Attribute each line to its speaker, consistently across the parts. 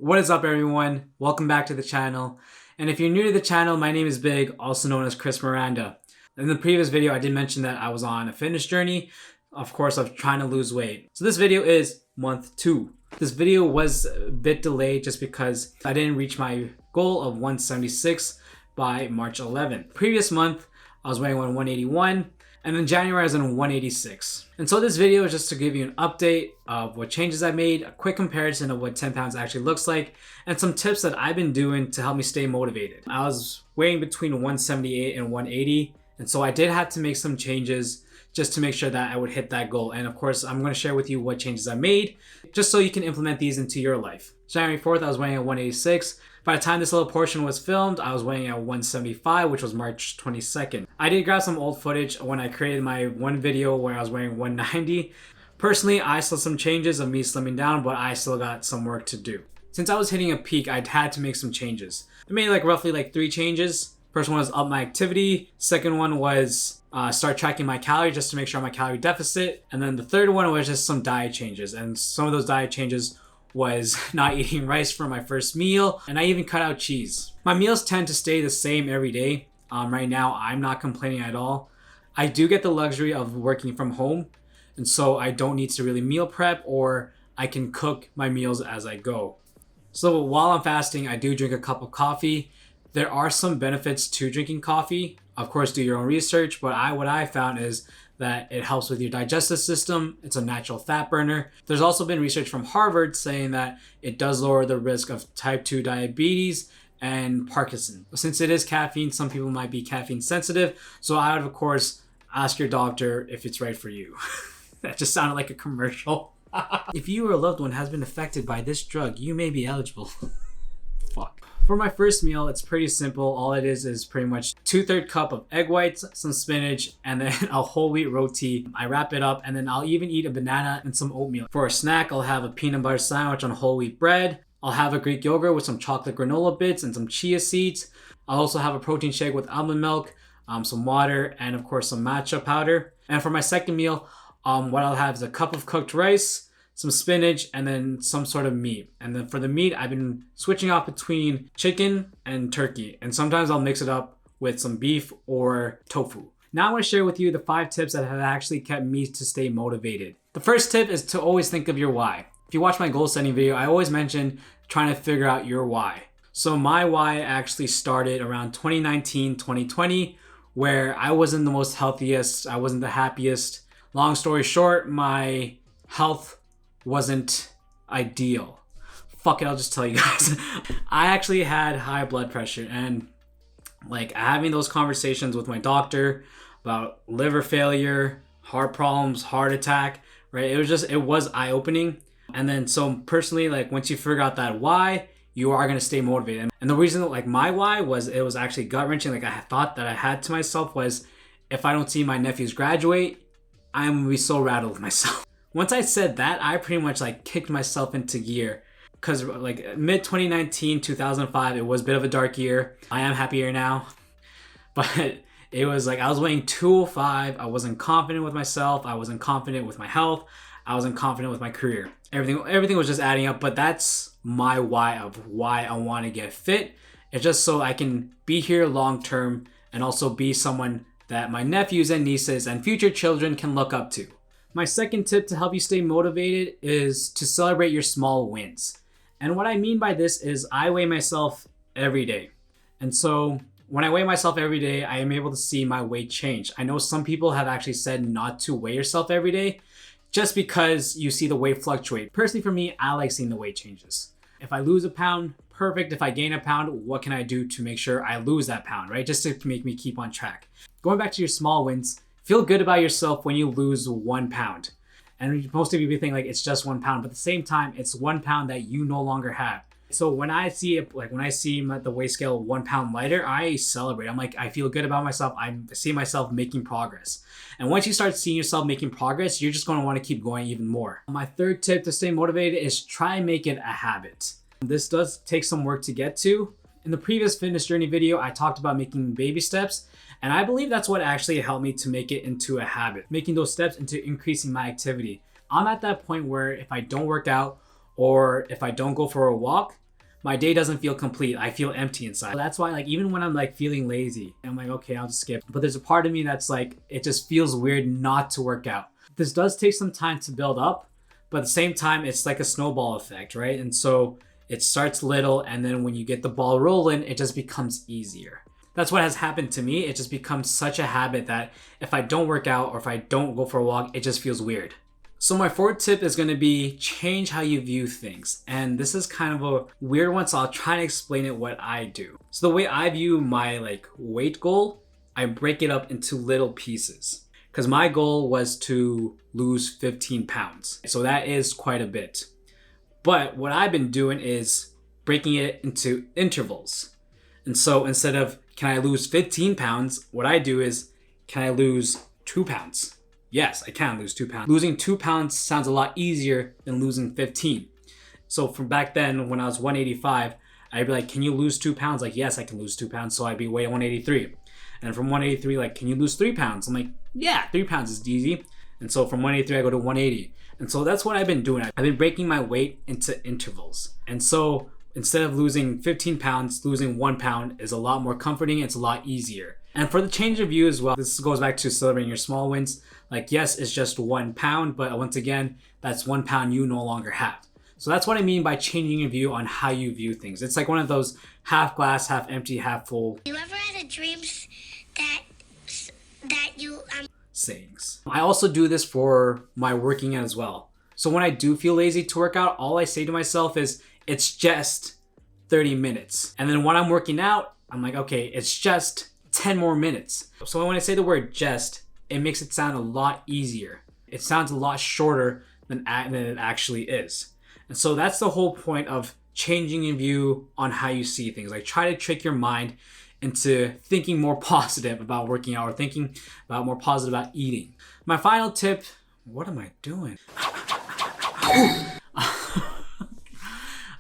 Speaker 1: What is up, everyone? Welcome back to the channel. And if you're new to the channel, my name is Big, also known as Chris Miranda. In the previous video, I did mention that I was on a fitness journey, of course, of trying to lose weight. So this video is month 2. This video was a bit delayed just because I didn't reach my goal of 176 by March 11th. Previous month, I was weighing 181. And in January, I was in 186. And so this video is just to give you an update of what changes I made, a quick comparison of what 10 pounds actually looks like, and some tips that I've been doing to help me stay motivated. I was weighing between 178 and 180, and so I did have to make some changes just to make sure that I would hit that goal. And of course, I'm going to share with you what changes I made, just so you can implement these into your life. January 4th, I was weighing at 186. By the time this little portion was filmed, I was weighing at 175, which was March 22nd. I did grab some old footage when I created my one video where I was weighing 190. Personally, I saw some changes of me slimming down, but I still got some work to do. Since I was hitting a peak, I'd had to make some changes. I made roughly 3 changes. First one was up my activity. Second one was start tracking my calories just to make sure I'm at calorie deficit. And then the third one was just some diet changes. And some of those diet changes was not eating rice for my first meal, and I even cut out cheese. My meals tend to stay the same every day. Right now, I'm not complaining at all. I do get the luxury of working from home, and so I don't need to really meal prep, or I can cook my meals as I go. So while I'm fasting, I do drink a cup of coffee. There are some benefits to drinking coffee. Of course, do your own research, but what I found is that it helps with your digestive system. It's a natural fat burner. There's also been research from Harvard saying that it does lower the risk of type 2 diabetes and Parkinson. Since it is caffeine, some people might be caffeine sensitive. So I would, of course, ask your doctor if it's right for you. That just sounded like a commercial. If you or a loved one has been affected by this drug, you may be eligible. Fuck. For my first meal, it's pretty simple. All it is pretty much 2/3 cup of egg whites, some spinach, and then a whole wheat roti. I wrap it up, and then I'll even eat a banana and some oatmeal. For a snack, I'll have a peanut butter sandwich on whole wheat bread. I'll have a Greek yogurt with some chocolate granola bits and some chia seeds. I'll also have a protein shake with almond milk, some water, and of course some matcha powder. And for my second meal, what I'll have is a cup of cooked rice, some spinach, and then some sort of meat. And then for the meat, I've been switching off between chicken and turkey. And sometimes I'll mix it up with some beef or tofu. Now I want to share with you the 5 tips that have actually kept me to stay motivated. The first tip is to always think of your why. If you watch my goal setting video, I always mention trying to figure out your why. So my why actually started around 2019, 2020, where I wasn't the most healthiest. I wasn't the happiest. Long story short, my health wasn't ideal. Fuck it, I'll just tell you guys. I actually had high blood pressure, and having those conversations with my doctor about liver failure, heart problems, heart attack, right? It was eye-opening. And then so personally, once you figure out that why, you are going to stay motivated. And the reason my why was, it was actually gut-wrenching. I thought that I had to myself was, if I don't see my nephews graduate, I'm going to be so rattled with myself. Once I said that, I pretty much kicked myself into gear, because mid 2019, 2005, it was a bit of a dark year. I am happier now, but it was I was weighing 205. I wasn't confident with myself. I wasn't confident with my health. I wasn't confident with my career. Everything was just adding up, but that's my why of why I want to get fit. It's just so I can be here long term and also be someone that my nephews and nieces and future children can look up to. My second tip to help you stay motivated is to celebrate your small wins. And what I mean by this is I weigh myself every day. And so when I weigh myself every day, I am able to see my weight change. I know some people have actually said not to weigh yourself every day just because you see the weight fluctuate. Personally, for me, I like seeing the weight changes. If I lose a pound, perfect. If I gain a pound, what can I do to make sure I lose that pound, right? Just to make me keep on track. Going back to your small wins, feel good about yourself when you lose 1 pound. And most of you be thinking it's just 1 pound, but at the same time, it's 1 pound that you no longer have. So when I see it, when I see the weight scale 1 pound lighter, I celebrate. I'm I feel good about myself. I see myself making progress. And once you start seeing yourself making progress, you're just going to want to keep going even more. My third tip to stay motivated is try and make it a habit. This does take some work to get to. In the previous fitness journey video, I talked about making baby steps, and I believe that's what actually helped me to make it into a habit, making those steps into increasing my activity. I'm at that point where if I don't work out or if I don't go for a walk, my day doesn't feel complete. I feel empty inside. That's why, like, even when I'm like feeling lazy, I'm like, okay, I'll just skip. But there's a part of me that's like, it just feels weird not to work out. This does take some time to build up, but at the same time, it's like a snowball effect, right? And so it starts little, and then when you get the ball rolling, it just becomes easier. That's what has happened to me. It just becomes such a habit that if I don't work out or if I don't go for a walk, it just feels weird. So my fourth tip is going to be change how you view things. And this is kind of a weird one, so I'll try to explain it what I do. So the way I view my like weight goal, I break it up into little pieces. Because my goal was to lose 15 pounds. So that is quite a bit. But what I've been doing is breaking it into intervals. And so instead of can I lose 15 pounds, what I do is can I lose 2 pounds? Yes, I can lose 2 pounds. Losing 2 pounds sounds a lot easier than losing 15. So from back then when I was 185, I'd be like, can you lose 2 pounds? Like, yes, I can lose 2 pounds. So I'd be weighing 183. And from 183, like, can you lose 3 pounds? I'm like, yeah, 3 pounds is easy. And so from 183, I go to 180. And so that's what I've been doing. I've been breaking my weight into intervals. And so instead of losing 15 pounds, losing 1 pound is a lot more comforting. It's a lot easier. And for the change of view as well, this goes back to celebrating your small wins. Like, yes, it's just 1 pound, but once again, that's 1 pound you no longer have. So that's what I mean by changing your view on how you view things. It's like one of those half glass, half empty, half full.
Speaker 2: You ever had a dream that you
Speaker 1: sayings. I also do this for my working out as well. So when I do feel lazy to work out, all I say to myself is, it's just 30 minutes. And then when I'm working out, I'm like, okay, it's just 10 more minutes. So when I say the word just, it makes it sound a lot easier. It sounds a lot shorter than it actually is. And so that's the whole point of changing your view on how you see things. Like, try to trick your mind into thinking more positive about working out or thinking about more positive about eating. My final tip, what am I doing?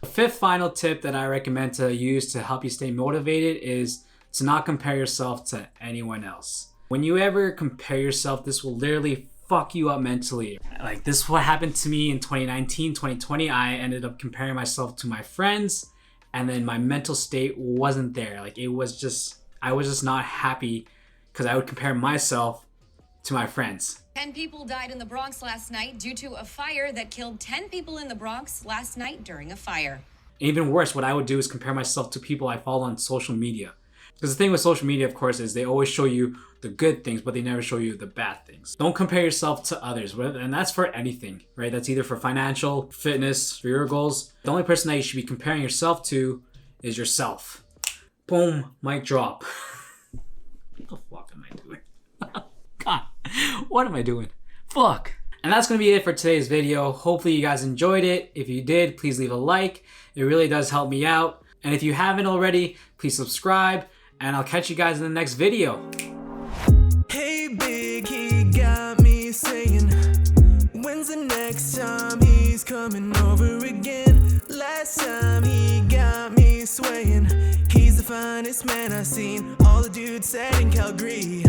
Speaker 1: The fifth final tip that I recommend to use to help you stay motivated is to not compare yourself to anyone else. When you ever compare yourself, this will literally fuck you up mentally. Like, this is what happened to me in 2019, 2020. I ended up comparing myself to my friends, and then my mental state wasn't there. Like, I was just not happy because I would compare myself to my friends.
Speaker 3: 10 people died in the Bronx last night due to a fire that killed 10 people in the Bronx last night during a fire.
Speaker 1: And even worse, what I would do is compare myself to people I follow on social media. Because the thing with social media, of course, is they always show you the good things, but they never show you the bad things. Don't compare yourself to others, and that's for anything, right? That's either for financial, fitness, for your goals. The only person that you should be comparing yourself to is yourself. Boom, mic drop. What the fuck am I doing? God, what am I doing? Fuck. And that's going to be it for today's video. Hopefully you guys enjoyed it. If you did, please leave a like. It really does help me out. And if you haven't already, please subscribe. And I'll catch you guys in the next video.
Speaker 4: Hey big, he got me saying, when's the next time he's coming over again? Last time he got me swaying, he's the finest man I've seen. All the dudes said in Calgary.